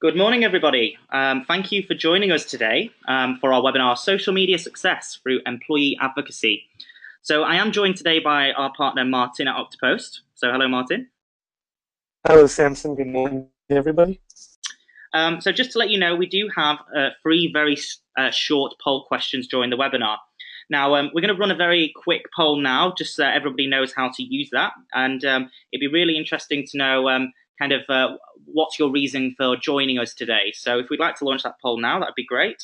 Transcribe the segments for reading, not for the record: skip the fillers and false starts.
Good morning, everybody. Thank you for joining us today for our webinar, Social Media Success Through Employee Advocacy. So I am joined today by our partner, Martin at Oktopost. So hello, Martin. Hello, Samson. Good morning, everybody. So just to let you know, we do have three very short poll questions during the webinar. Now, we're going to run a very quick poll now, just so everybody knows how to use that. And it'd be really interesting to know what's your reason for joining us today. So if we'd like to launch that poll now, that'd be great.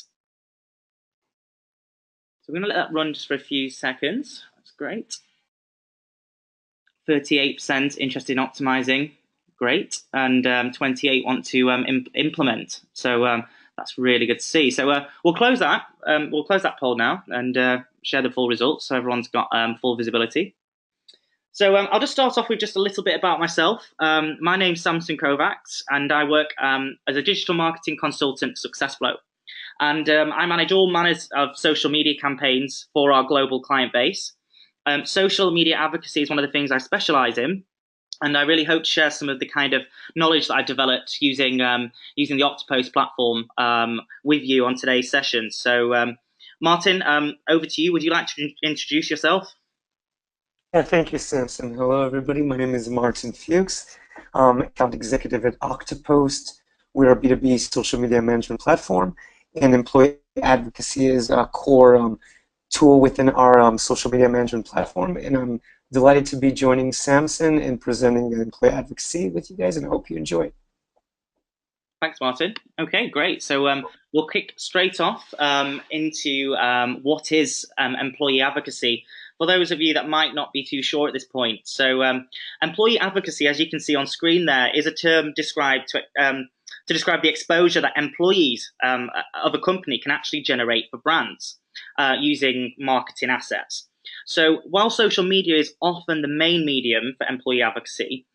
So we're going to let that run just for a few seconds. That's great. 38% interested in optimizing. Great. And 28 want to implement. So that's really good to see. So we'll close that. We'll close that poll now and share the full results so everyone's got full visibility. So I'll just start off with just a little bit about myself. My name's Samson Kovacs, and I work as a digital marketing consultant at SuccessFlow. And I manage all manners of social media campaigns for our global client base. Social media advocacy is one of the things I specialize in. And I really hope to share some of the kind of knowledge that I developed using the Oktopost platform with you on today's session. So, Martin, over to you. Would you like to introduce yourself? Yeah, thank you, Samson. Hello, everybody. My name is Martin Fuchs, account executive at Oktopost. We're a B2B social media management platform, and employee advocacy is a core tool within our social media management platform. And I'm delighted to be joining Samson and presenting employee advocacy with you guys, and I hope you enjoy it. Thanks, Martin. Okay, great. So we'll kick straight off into what is employee advocacy for those of you that might not be too sure at this point. So employee advocacy, as you can see on screen there, is a term described to describe the exposure that employees of a company can actually generate for brands using marketing assets. So while social media is often the main medium for employee advocacy,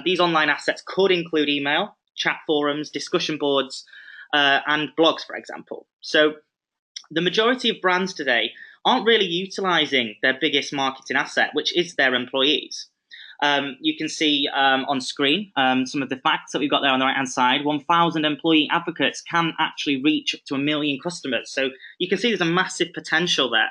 these online assets could include email, chat forums, discussion boards, and blogs, for example. So the majority of brands today aren't really utilizing their biggest marketing asset, which is their employees. You can see on screen some of the facts that we've got there on the right-hand side. 1,000 employee advocates can actually reach up to 1 million customers. So you can see there's a massive potential there.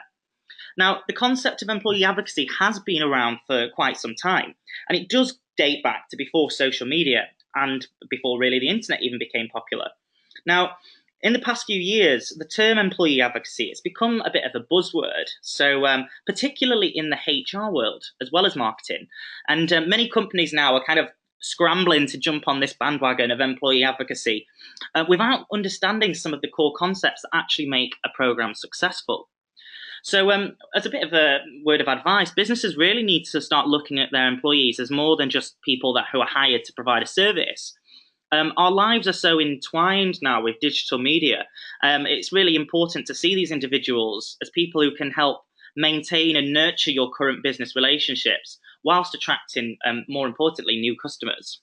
Now, the concept of employee advocacy has been around for quite some time, and it does date back to before social media and before really the internet even became popular. Now, in the past few years, the term employee advocacy has become a bit of a buzzword, so particularly in the HR world as well as marketing. And many companies now are kind of scrambling to jump on this bandwagon of employee advocacy without understanding some of the core concepts that actually make a program successful. So as a bit of a word of advice, businesses really need to start looking at their employees as more than just people who are hired to provide a service. Our lives are so entwined now with digital media. It's really important to see these individuals as people who can help maintain and nurture your current business relationships whilst attracting, more importantly, new customers.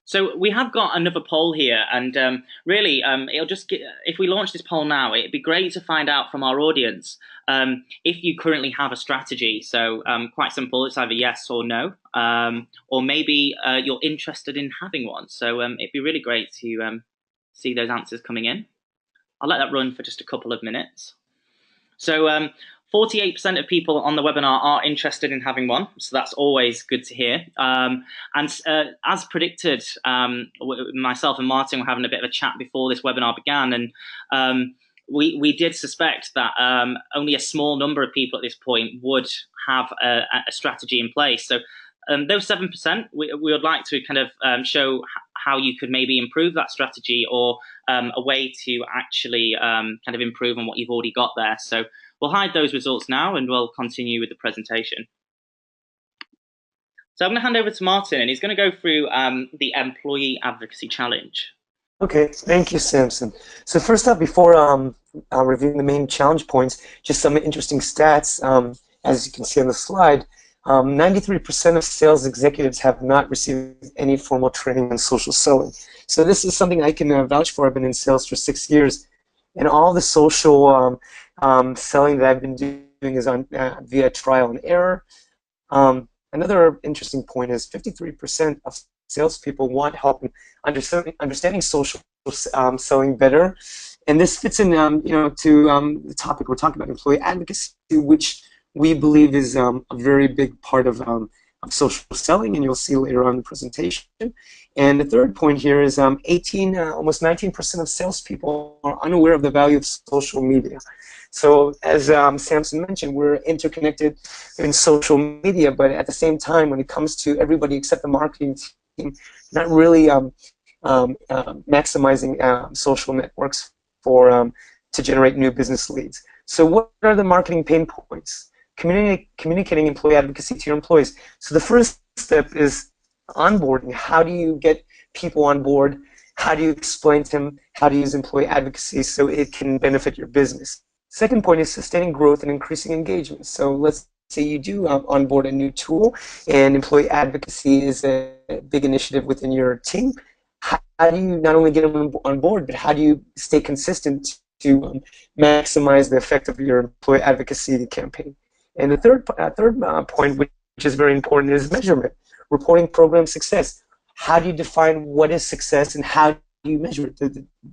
So we have got another poll here, and really, it'll just get, if we launch this poll now, it'd be great to find out from our audience if you currently have a strategy. So quite simple, it's either yes or no, or maybe you're interested in having one. So it'd be really great to see those answers coming in. I'll let that run for just a couple of minutes. So 48% of people on the webinar are interested in having one, so that's always good to hear. And as predicted, myself and Martin were having a bit of a chat before this webinar began, and we did suspect that only a small number of people at this point would have a strategy in place. So those 7%, we would like to kind of show how you could maybe improve that strategy, or a way to actually kind of improve on what you've already got there. So we'll hide those results now and we'll continue with the presentation. So I'm going to hand over to Martin, and he's going to go through the Employee Advocacy Challenge. Okay, thank you, Samson. So first up, before reviewing the main challenge points, just some interesting stats. As you can see on the slide, 93% of sales executives have not received any formal training on social selling. So this is something I can vouch for. I've been in sales for 6 years, and all the social selling that I've been doing is on via trial and error. Another interesting point is 53% of salespeople want help in understanding social selling better. And this fits in, to the topic we're talking about, employee advocacy, which we believe is a very big part of social selling, and you'll see later on in the presentation. And the third point here is almost 19% of salespeople are unaware of the value of social media. So as Samson mentioned, we're interconnected in social media, but at the same time, when it comes to everybody except the marketing team, not really maximizing social networks for to generate new business leads. So what are the marketing pain points? Communicating employee advocacy to your employees. So the first step is onboarding. How do you get people on board? How do you explain to them how to use employee advocacy so it can benefit your business? Second point is sustaining growth and increasing engagement. So let's say you do onboard a new tool, and employee advocacy is a big initiative within your team. How do you not only get them on board, but how do you stay consistent to maximize the effect of your employee advocacy campaign? And the third point, which is very important, is measurement, reporting program success. How do you define what is success, and how do you measure it?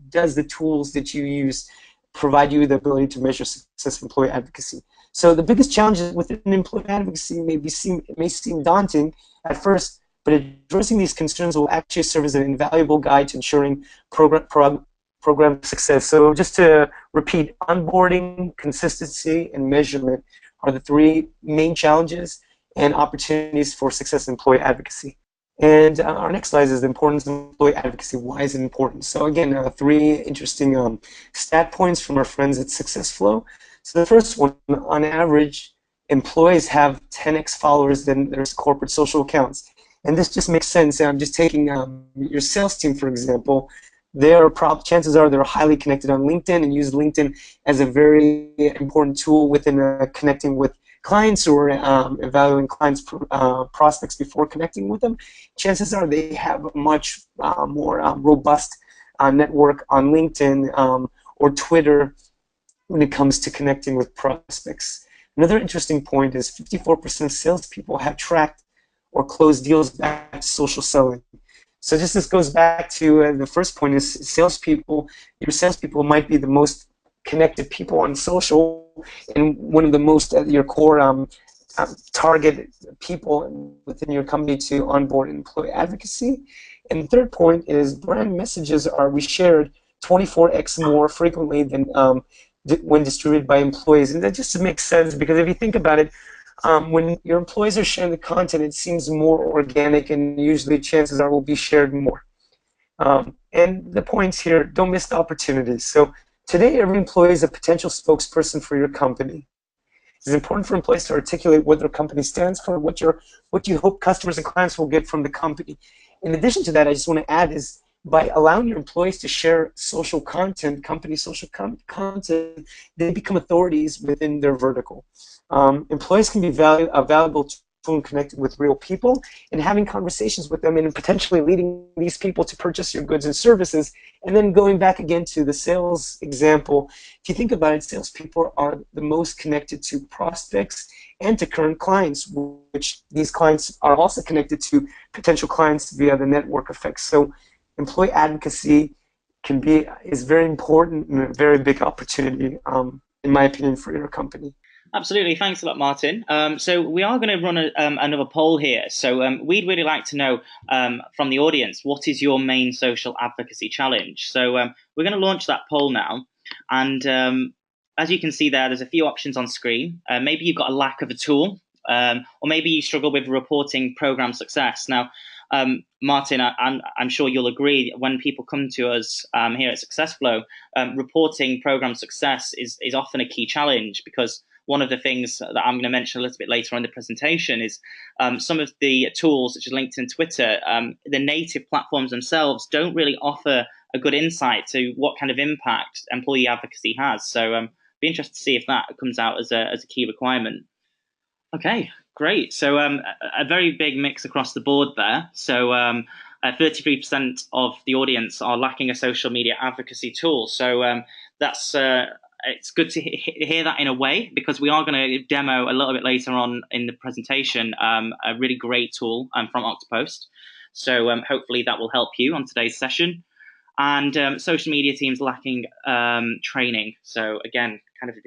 Does the tools that you use provide you the ability to measure success of employee advocacy? So the biggest challenges within employee advocacy may seem daunting at first, but addressing these concerns will actually serve as an invaluable guide to ensuring program success. So just to repeat, onboarding, consistency, and measurement are the three main challenges and opportunities for success in employee advocacy. And our next slide is the importance of employee advocacy. Why is it important? So again, three interesting stat points from our friends at SuccessFlow. So the first one, on average, employees have 10x followers than their corporate social accounts. And this just makes sense. I'm just taking your sales team, for example. Chances are they're highly connected on LinkedIn and use LinkedIn as a very important tool within connecting with clients or evaluating clients' prospects before connecting with them. Chances are they have a much more robust network on LinkedIn or Twitter when it comes to connecting with prospects. Another interesting point is 54% of salespeople have tracked or closed deals back to social selling. So just this goes back to the first point is your salespeople might be the most connected people on social and one of the most your core target people within your company to onboard employee advocacy. And the third point is brand messages are reshared 24x more frequently than when distributed by employees. And that just makes sense because if you think about it, when your employees are sharing the content, it seems more organic, and usually chances are will be shared more. And the points here, don't miss the opportunities. So today, every employee is a potential spokesperson for your company. It's important for employees to articulate what their company stands for, what you hope customers and clients will get from the company. In addition to that, I just want to add is by allowing your employees to share social content, company social content, they become authorities within their vertical. Employees can be a valuable tool in connecting with real people and having conversations with them and potentially leading these people to purchase your goods and services. And then going back again to the sales example, if you think about it, salespeople are the most connected to prospects and to current clients, which these clients are also connected to potential clients via the network effect. So employee advocacy is very important and a very big opportunity, in my opinion, for your company. Absolutely. Thanks a lot, Martin. So we are going to run another poll here. So we'd really like to know from the audience, what is your main social advocacy challenge? So we're going to launch that poll now. And as you can see there's a few options on screen. Maybe you've got a lack of a tool, or maybe you struggle with reporting program success. Now, Martin, I'm sure you'll agree, when people come to us here at SuccessFlow, reporting program success is often a key challenge, because one of the things that I'm going to mention a little bit later on in the presentation is some of the tools, such as LinkedIn and Twitter, the native platforms themselves don't really offer a good insight to what kind of impact employee advocacy has. So be interested to see if that comes out as a key requirement. Okay, great. So a very big mix across the board there. So 33% of the audience are lacking a social media advocacy tool. So that's it's good to hear that in a way, because we are going to demo a little bit later on in the presentation a really great tool from Oktopost. So hopefully that will help you on today's session. And social media teams lacking training. So again, kind of to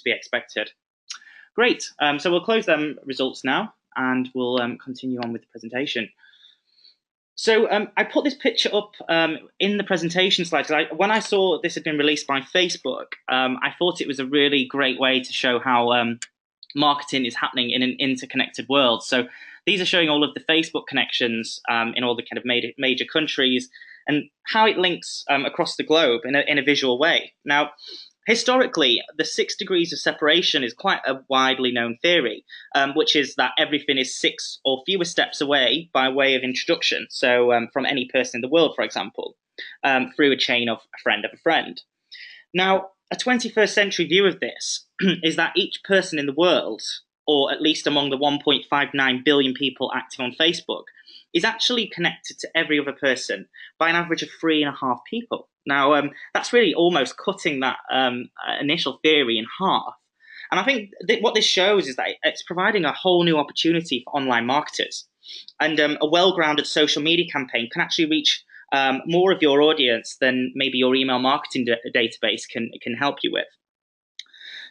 be expected. Great. So we'll close them results now, and we'll continue on with the presentation. So I put this picture up in the presentation slides. When I saw this had been released by Facebook, I thought it was a really great way to show how marketing is happening in an interconnected world. So these are showing all of the Facebook connections in all the kind of major countries and how it links across the globe in a visual way. Now, historically, the 6 degrees of separation is quite a widely known theory, which is that everything is 6 or fewer steps away by way of introduction. So from any person in the world, for example, through a chain of a friend of a friend. Now, a 21st century view of this is that each person in the world, or at least among the 1.59 billion people active on Facebook, is actually connected to every other person by an average of 3.5 people. Now, that's really almost cutting that initial theory in half. And I think what this shows is that it's providing a whole new opportunity for online marketers. And a well-grounded social media campaign can actually reach more of your audience than maybe your email marketing database can help you with.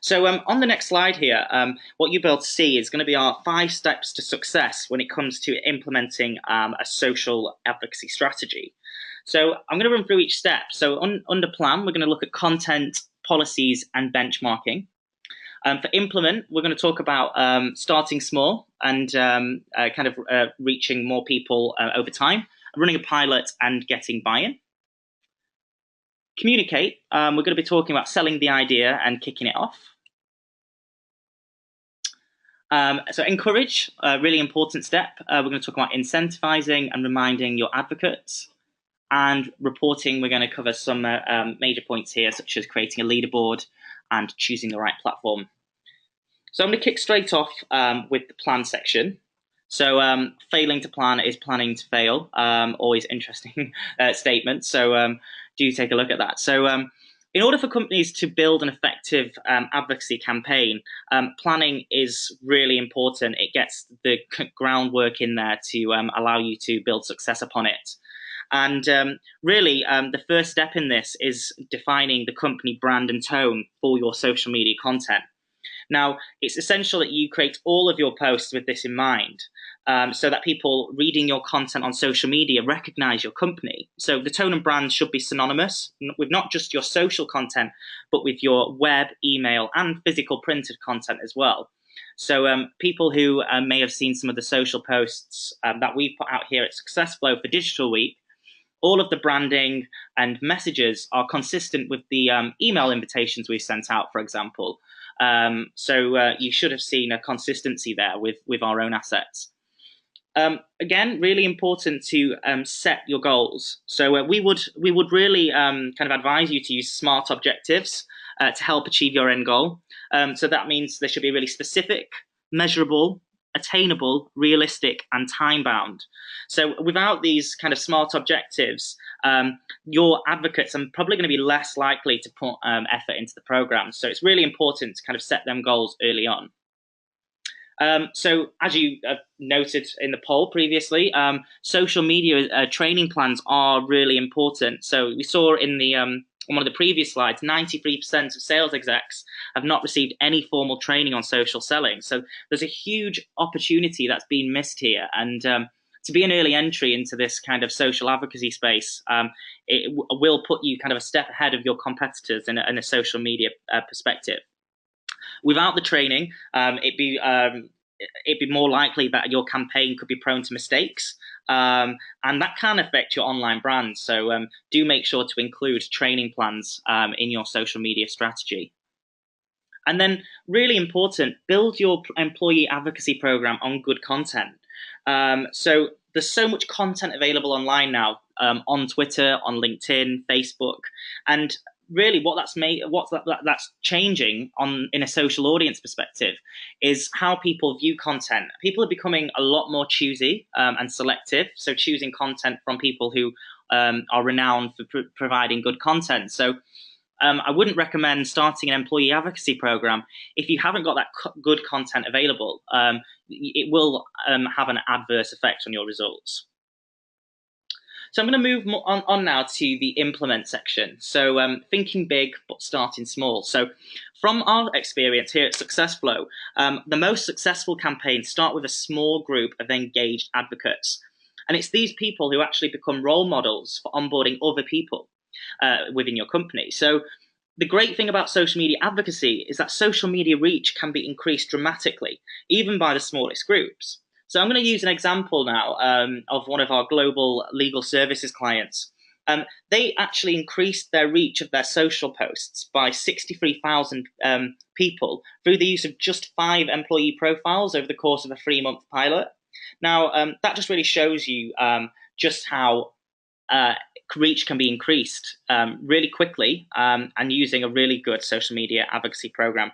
So on the next slide here, what you'll be able to see is going to be our 5 steps to success when it comes to implementing a social advocacy strategy. So I'm going to run through each step. So under plan, we're going to look at content, policies, and benchmarking. For implement, we're going to talk about starting small and reaching more people over time, running a pilot and getting buy-in. Communicate, we're going to be talking about selling the idea and kicking it off. So encourage, a really important step. We're going to talk about incentivizing and reminding your advocates. And reporting, we're going to cover some major points here, such as creating a leaderboard and choosing the right platform. So I'm going to kick straight off with the plan section. So failing to plan is planning to fail. Always interesting statement. So do take a look at that. So in order for companies to build an effective advocacy campaign, planning is really important. It gets the groundwork in there to allow you to build success upon it. And really, the first step in this is defining the company brand and tone for your social media content. Now, it's essential that you create all of your posts with this in mind, so that people reading your content on social media recognize your company. So the tone and brand should be synonymous with not just your social content, but with your web, email, and physical printed content as well. So people who may have seen some of the social posts that we put out here at SuccessFlow for Digital Week, all of the branding and messages are consistent with the email invitations we've sent out, for example. So you should have seen a consistency there with our own assets. Again, really important to set your goals. So we would really kind of advise you to use SMART objectives to help achieve your end goal. So that means they should be really specific, measurable, attainable, realistic, and time-bound. So without these kind of SMART objectives, your advocates are probably going to be less likely to put effort into the program. So it's really important to kind of set them goals early on. So as you noted in the poll previously, social media training plans are really important. So we saw in the on one of the previous slides, 93% of sales execs have not received any formal training on social selling. So there's a huge opportunity that's been missed here. And to be an early entry into this kind of social advocacy space, it will put you kind of a step ahead of your competitors in a social media perspective. Without the training, it'd be more likely that your campaign could be prone to mistakes, and that can affect your online brand. So do make sure to include training plans in your social media strategy. And then, really important, build your employee advocacy program on good content. So there's so much content available online now, on Twitter, on LinkedIn, Facebook, and really what that's changing in a social audience perspective is how people view content. People are becoming a lot more choosy and selective, so choosing content from people who are renowned for providing good content. So I wouldn't recommend starting an employee advocacy program if you haven't got that good content available. It will have an adverse effect on your results. So I'm going to move on now to the implement section. So thinking big but starting small. So from our experience here at SuccessFlow, the most successful campaigns start with a small group of engaged advocates. And it's these people who actually become role models for onboarding other people within your company. So the great thing about social media advocacy is that social media reach can be increased dramatically, even by the smallest groups. So I'm going to use an example now of one of our global legal services clients. They actually increased their reach of their social posts by 63,000 people through the use of just 5 employee profiles over the course of a 3-month pilot. Now, that just really shows you just how reach can be increased really quickly and using a really good social media advocacy program.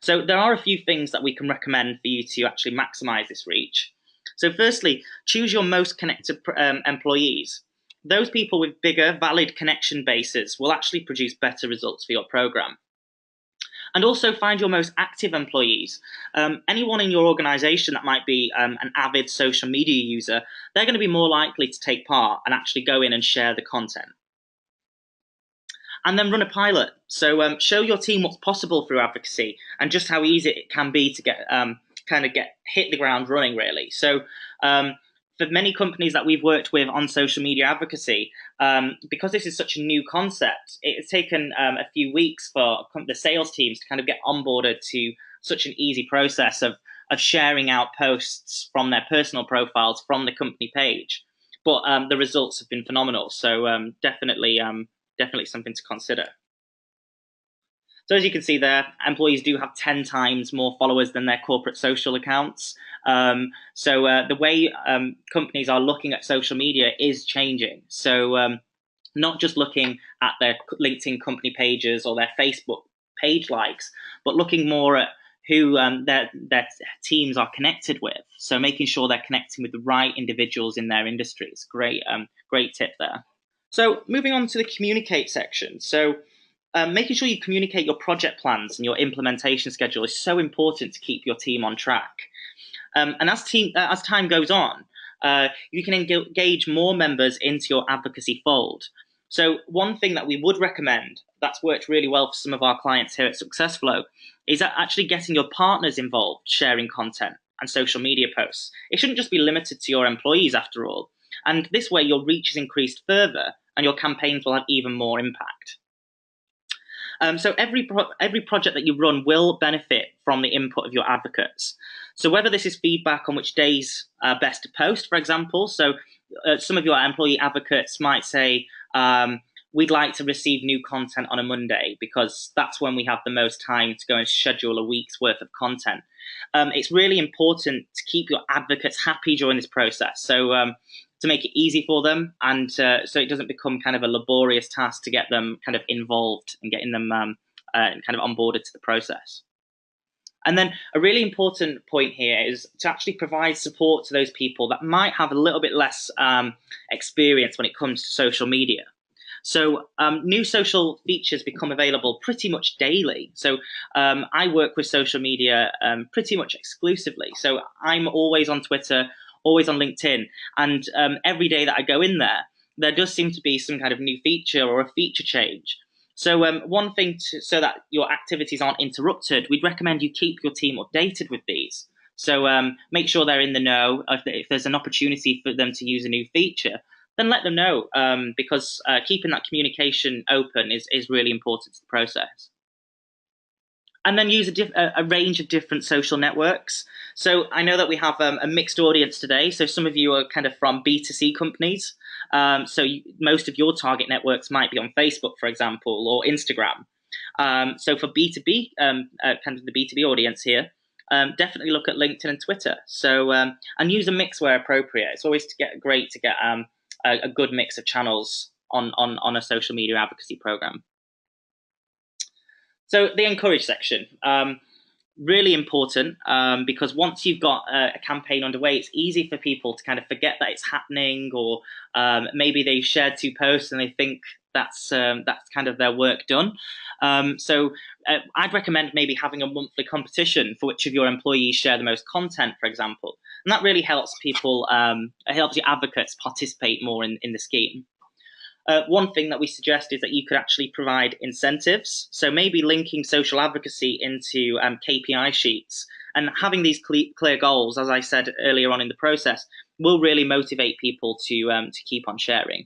So there are a few things that we can recommend for you to actually maximize this reach. So firstly, choose your most connected employees. Those people with bigger, valid connection bases will actually produce better results for your program. And also find your most active employees. Anyone in your organization that might be an avid social media user, they're going to be more likely to take part and actually go in and share the content. And then run a pilot. So show your team what's possible through advocacy and just how easy it can be to get hit the ground running, really. So for many companies that we've worked with on social media advocacy, because this is such a new concept, it's taken a few weeks for the sales teams to kind of get onboarded to such an easy process of sharing out posts from their personal profiles from the company page. But the results have been phenomenal. So definitely something to consider. So as you can see there, employees do have 10 times more followers than their corporate social accounts. So the way companies are looking at social media is changing. So not just looking at their LinkedIn company pages or their Facebook page likes, but looking more at who their teams are connected with. So making sure they're connecting with the right individuals in their industries. Great tip there. So moving on to the communicate section. So making sure you communicate your project plans and your implementation schedule is so important to keep your team on track. And as time goes on, you can engage more members into your advocacy fold. So one thing that we would recommend that's worked really well for some of our clients here at SuccessFlow is actually getting your partners involved, sharing content and social media posts. It shouldn't just be limited to your employees after all. And this way your reach is increased further and your campaigns will have even more impact. So every project that you run will benefit from the input of your advocates. So whether this is feedback on which days are best to post, for example, so some of your employee advocates might say, we'd like to receive new content on a Monday because that's when we have the most time to go and schedule a week's worth of content. It's really important to keep your advocates happy during this process. So to make it easy for them and so it doesn't become kind of a laborious task to get them kind of involved and getting them kind of onboarded to the process. And then a really important point here is to actually provide support to those people that might have a little bit less experience when it comes to social media. So new social features become available pretty much daily. So I work with social media pretty much exclusively. So I'm always on Twitter, always on LinkedIn. And every day that I go in there does seem to be some kind of new feature or a feature change. So one thing so that your activities aren't interrupted, we'd recommend you keep your team updated with these. So make sure they're in the know. If there's an opportunity for them to use a new feature, then let them know because keeping that communication open is really important to the process. And then use a range of different social networks. So I know that we have a mixed audience today. So some of you are kind of from B2C companies. So most of your target networks might be on Facebook, for example, or Instagram. So for B2B, kind of the B2B audience here, definitely look at LinkedIn and Twitter. So and use a mix where appropriate. It's always great to get a good mix of channels on a social media advocacy program. So the encourage section, really important because once you've got a campaign underway, it's easy for people to kind of forget that it's happening, or maybe they shared 2 posts and they think that's kind of their work done. So I'd recommend maybe having a monthly competition for which of your employees share the most content, for example, and that really helps people. It helps your advocates participate more in the scheme. One thing that we suggest is that you could actually provide incentives. So maybe linking social advocacy into KPI sheets and having these clear goals, as I said earlier on in the process, will really motivate people to keep on sharing.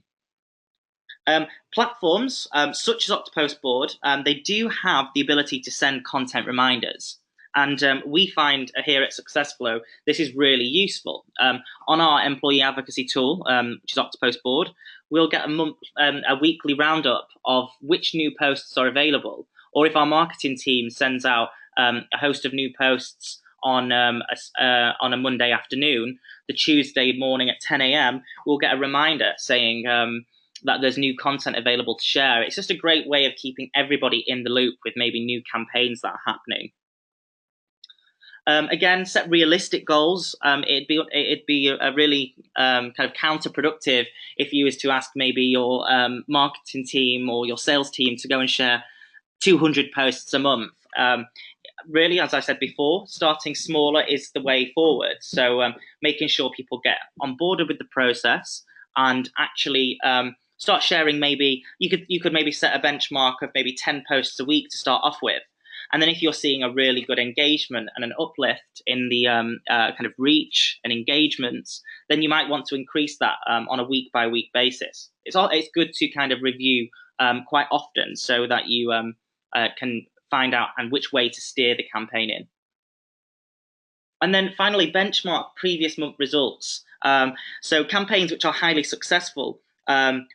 Platforms such as Octopost Board, they do have the ability to send content reminders. And we find here at SuccessFlow, this is really useful. On our employee advocacy tool, which is Octopost Board, we'll get a weekly roundup of which new posts are available. Or if our marketing team sends out a host of new posts on a Monday afternoon, the Tuesday morning at 10 a.m., we'll get a reminder saying that there's new content available to share. It's just a great way of keeping everybody in the loop with maybe new campaigns that are happening. Again, set realistic goals. It'd be a really kind of counterproductive if you was to ask maybe your marketing team or your sales team to go and share 200 posts a month. Really, as I said before, starting smaller is the way forward. So making sure people get on board with the process and actually start sharing. Maybe you could maybe set a benchmark of maybe 10 posts a week to start off with. And then if you're seeing a really good engagement and an uplift in the kind of reach and engagements, then you might want to increase that on a week-by-week basis. It's good to kind of review quite often so that you can find out and which way to steer the campaign in. And then finally, benchmark previous month results. So campaigns which are highly successful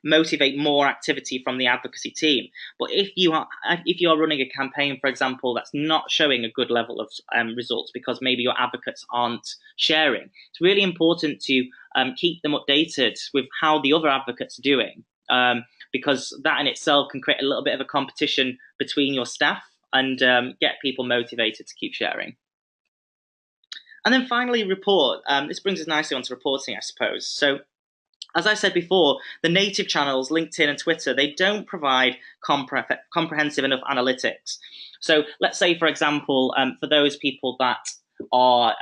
motivate more activity from the advocacy team. But if you are running a campaign, for example, that's not showing a good level of results because maybe your advocates aren't sharing, it's really important to keep them updated with how the other advocates are doing, because that in itself can create a little bit of a competition between your staff and get people motivated to keep sharing. And then finally, report. This brings us nicely onto reporting, I suppose. So as I said before, the native channels, LinkedIn and Twitter, they don't provide comprehensive enough analytics. So let's say, for example, for those people that are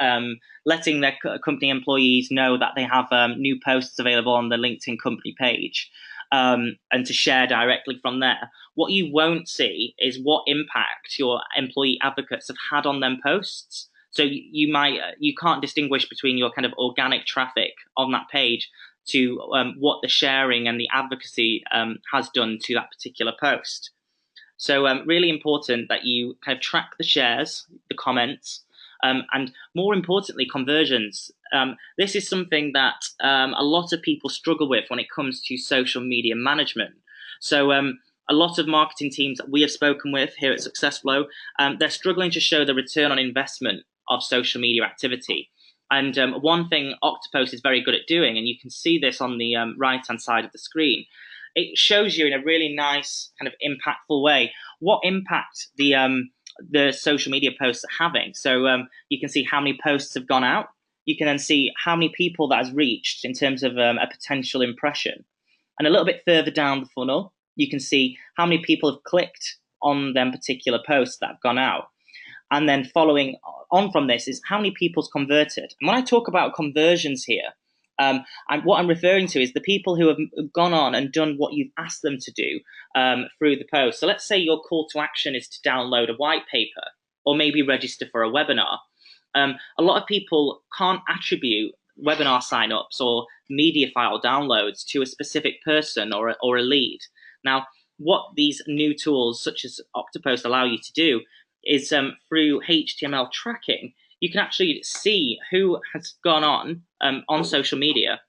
letting their company employees know that they have new posts available on the LinkedIn company page and to share directly from there, what you won't see is what impact your employee advocates have had on them posts. So you can't distinguish between your kind of organic traffic on that page to what the sharing and the advocacy has done to that particular post. So really important that you kind of track the shares, the comments, and more importantly, conversions. This is something that a lot of people struggle with when it comes to social media management. So a lot of marketing teams that we have spoken with here at SuccessFlow, they're struggling to show the return on investment of social media activity. And one thing Octopost is very good at doing, and you can see this on the right-hand side of the screen, it shows you in a really nice kind of impactful way what impact the social media posts are having. So you can see how many posts have gone out. You can then see how many people that has reached in terms of a potential impression. And a little bit further down the funnel, you can see how many people have clicked on them particular posts that have gone out. And then following on from this is how many people's converted. And when I talk about conversions here, what I'm referring to is the people who have gone on and done what you've asked them to do through the post. So let's say your call to action is to download a white paper or maybe register for a webinar. A lot of people can't attribute webinar signups or media file downloads to a specific person or a lead. Now, what these new tools such as Octopost allow you to do is through HTML tracking, you can actually see who has gone on social media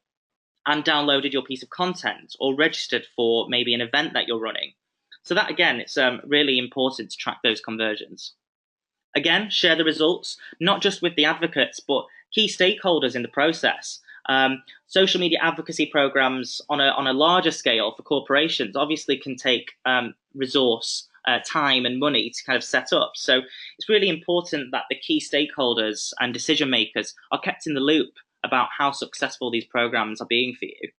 and downloaded your piece of content or registered for maybe an event that you're running. So that, again, it's really important to track those conversions. Again, share the results, not just with the advocates, but key stakeholders in the process. Social media advocacy programs on a larger scale for corporations obviously can take resource, time and money to kind of set up. So it's really important that the key stakeholders and decision makers are kept in the loop about how successful these programs are being for you.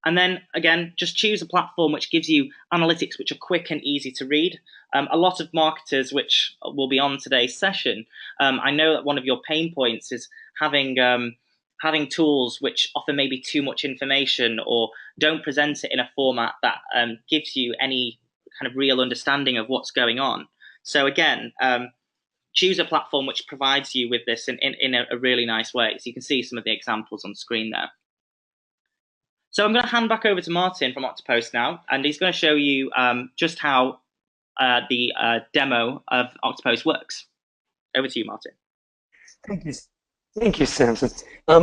And then again, just choose a platform which gives you analytics which are quick and easy to read. A lot of marketers, which will be on today's session, I know that one of your pain points is having tools which offer maybe too much information or don't present it in a format that gives you any kind of real understanding of what's going on. So again, choose a platform which provides you with this in a really nice way. So you can see some of the examples on screen there. So I'm going to hand back over to Martin from Oktopost now, and he's going to show you just how the demo of Oktopost works. Over to you, Martin. Thank you. Thank you, Samson.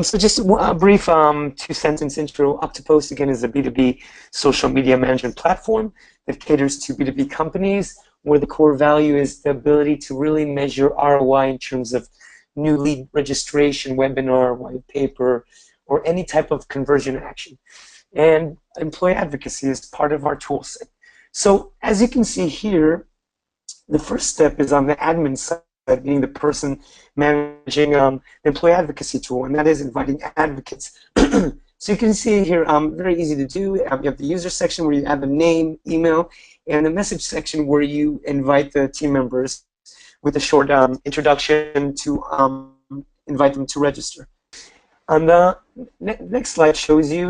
So just a brief two-sentence intro. Oktopost, again, is a B2B social media management platform that caters to B2B companies, where the core value is the ability to really measure ROI in terms of new lead registration, webinar, white paper, or any type of conversion action. And employee advocacy is part of our tool set. So as you can see here, the first step is on the admin side, meaning the person managing the employee advocacy tool, and that is inviting advocates. So you can see here, very easy to do. You have the user section where you add the name, email, and the message section where you invite the team members with a short introduction to invite them to register. On the next slide shows you,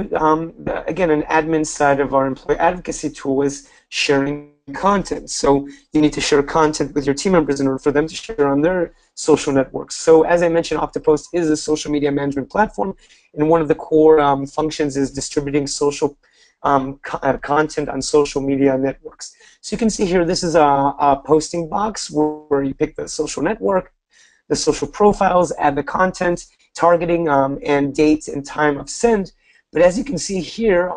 again, an admin side of our employee advocacy tool is sharing content. So you need to share content with your team members in order for them to share on their social networks. So as I mentioned, Oktopost is a social media management platform, and one of the core functions is distributing social content on social media networks. So you can see here, this is a posting box where you pick the social network, the social profiles, add the content, targeting, and date and time of send. But as you can see here,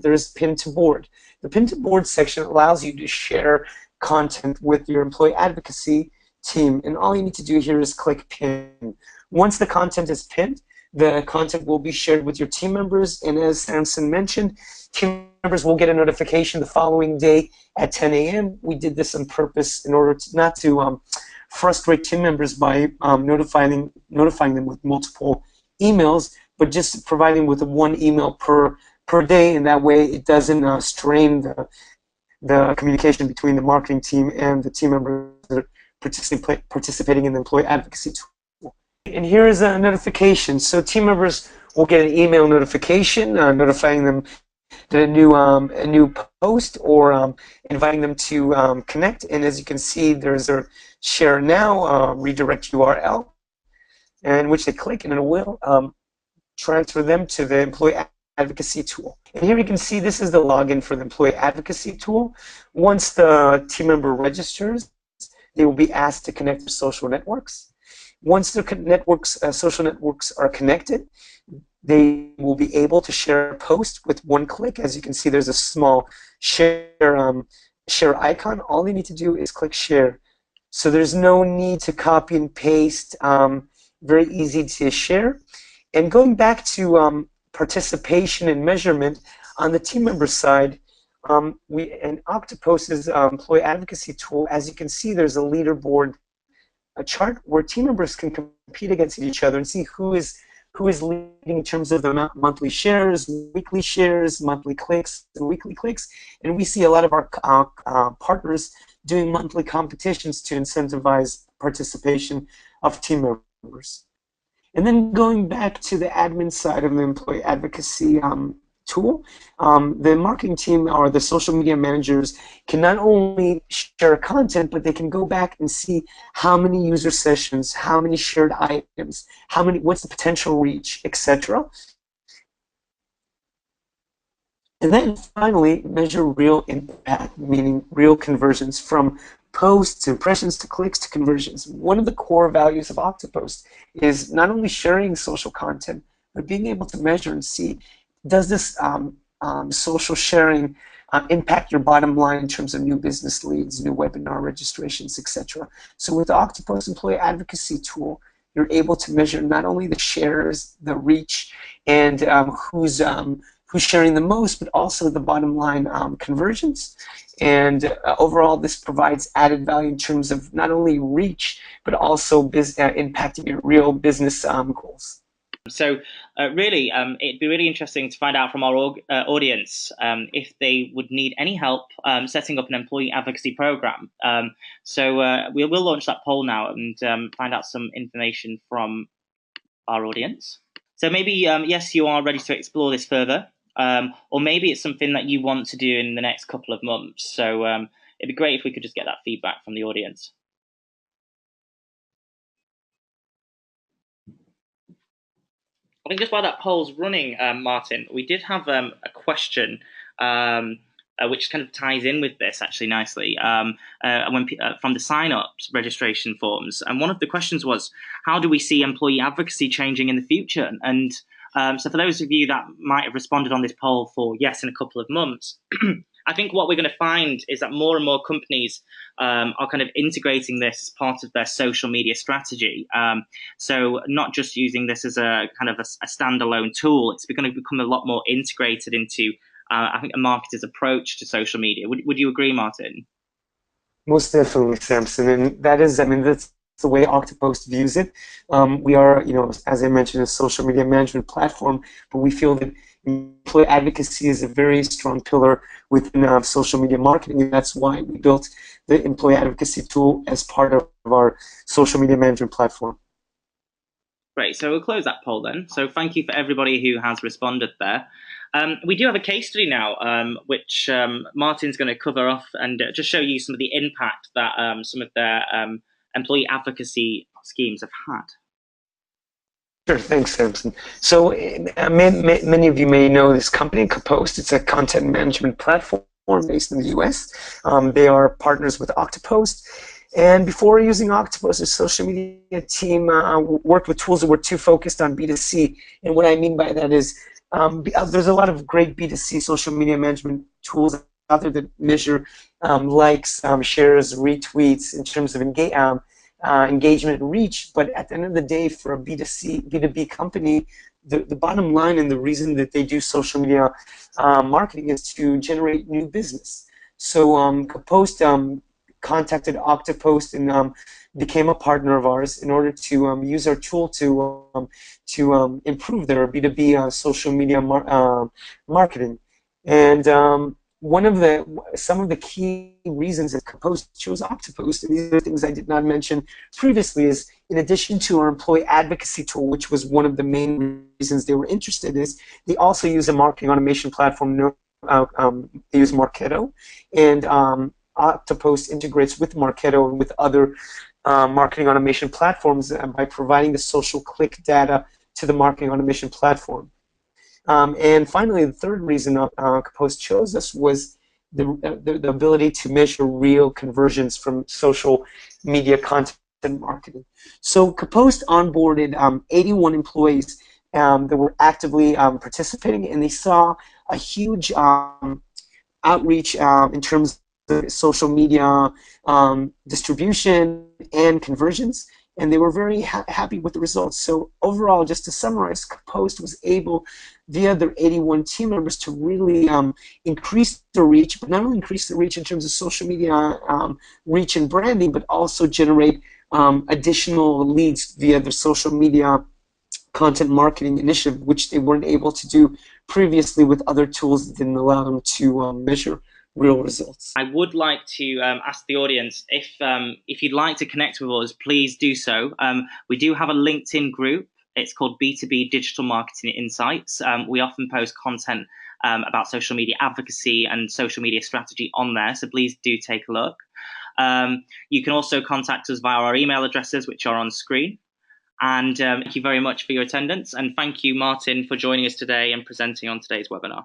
there's pin to board. The pin to board section allows you to share content with your employee advocacy team, and all you need to do here is click pin. Once the content is pinned, the content will be shared with your team members, and as Samson mentioned, team members will get a notification the following day at 10 a.m. We did this on purpose in order to not to frustrate team members by notifying them with multiple emails, but just providing with one email per day, and that way it doesn't strain the communication between the marketing team and the team members that are participating in the employee advocacy tool. And here is a notification. So team members will get an email notification notifying them that a new post or inviting them to connect. And as you can see, there's a share now redirect URL, in which they click, and it will transfer them to the employee advocacy tool. And here you can see this is the login for the employee advocacy tool. Once the team member registers, they will be asked to connect to social networks. Once their social networks are connected, they will be able to share a post with one click. As you can see, there's a small share icon. All they need to do is click share. So there's no need to copy and paste. Very easy to share. And going back to participation and measurement, on the team member side, in Oktopost's employee advocacy tool, as you can see, there's a leaderboard, a chart where team members can compete against each other and see who is leading in terms of the monthly shares, weekly shares, monthly clicks, and weekly clicks. And we see a lot of our partners doing monthly competitions to incentivize participation of team members. And then going back to the admin side of the employee advocacy tool, the marketing team or the social media managers can not only share content, but they can go back and see how many user sessions, how many shared items, what's the potential reach, etc. And then finally, measure real impact, meaning real conversions from posts, impressions to clicks to conversions. One of the core values of Oktopost is not only sharing social content, but being able to measure and see, does this social sharing impact your bottom line in terms of new business leads, new webinar registrations, etc. So with the Oktopost Employee Advocacy tool, you're able to measure not only the shares, the reach, and who's sharing the most, but also the bottom line conversions. And overall, this provides added value in terms of not only reach, but also impacting your real business goals. So really, it'd be really interesting to find out from our audience if they would need any help setting up an employee advocacy program. So we will launch that poll now and find out some information from our audience. So maybe, yes, you are ready to explore this further, or maybe it's something that you want to do in the next couple of months. So it'd be great if we could just get that feedback from the audience. I think just while that poll's running, Martin, we did have a question which kind of ties in with this actually nicely from the sign-ups registration forms. And one of the questions was, how do we see employee advocacy changing in the future? And so for those of you that might have responded on this poll for yes in a couple of months, I think what we're going to find is that more and more companies are kind of integrating this as part of their social media strategy. So not just using this as a kind of a standalone tool, it's going to become a lot more integrated into, I think, a marketer's approach to social media. Would you agree, Martin? Most definitely, Samson, and that is, I mean, that's the way Oktopost views it. We are, as I mentioned, a social media management platform, but we feel that employee advocacy is a very strong pillar within social media marketing, and that's why we built the employee advocacy tool as part of our social media management platform. Great, so we'll close that poll then. So thank you for everybody who has responded there. We do have a case study now, which Martin's going to cover off and just show you some of the impact that some of their employee advocacy schemes have had. Sure, thanks, Samson. So many of you may know this company, Oktopost. It's a content management platform based in the US. They are partners with Oktopost. And before using Oktopost, the social media team worked with tools that were too focused on B2C. And what I mean by that is there's a lot of great B2C social media management tools out there that measure likes, shares, retweets in terms of engagement and reach, but at the end of the day, for a B2B company, the bottom line and the reason that they do social media marketing is to generate new business. So Oktopost contacted Oktopost and became a partner of ours in order to use our tool to improve their B2B social media marketing. And some of the key reasons that Oktopost chose Oktopost, and these are things I did not mention previously, is in addition to our employee advocacy tool, which was one of the main reasons they were interested in, is they also use a marketing automation platform. They use Marketo, and Oktopost integrates with Marketo and with other marketing automation platforms by providing the social click data to the marketing automation platform. And finally, the third reason Oktopost chose us was the ability to measure real conversions from social media content marketing. So Oktopost onboarded 81 employees that were actively participating, and they saw a huge outreach in terms of social media distribution and conversions, and they were very happy with the results. So overall, just to summarize, Oktopost was able, via their 81 team members, to really increase the reach, but not only increase the reach in terms of social media reach and branding, but also generate additional leads via their social media content marketing initiative, which they weren't able to do previously with other tools that didn't allow them to measure real results. I would like to ask the audience if you'd like to connect with us, please do so. We do have a LinkedIn group. It's called B2B Digital Marketing Insights. We often post content about social media advocacy and social media strategy on there, so please do take a look. You can also contact us via our email addresses, which are on screen. And thank you very much for your attendance. And thank you, Martin, for joining us today and presenting on today's webinar.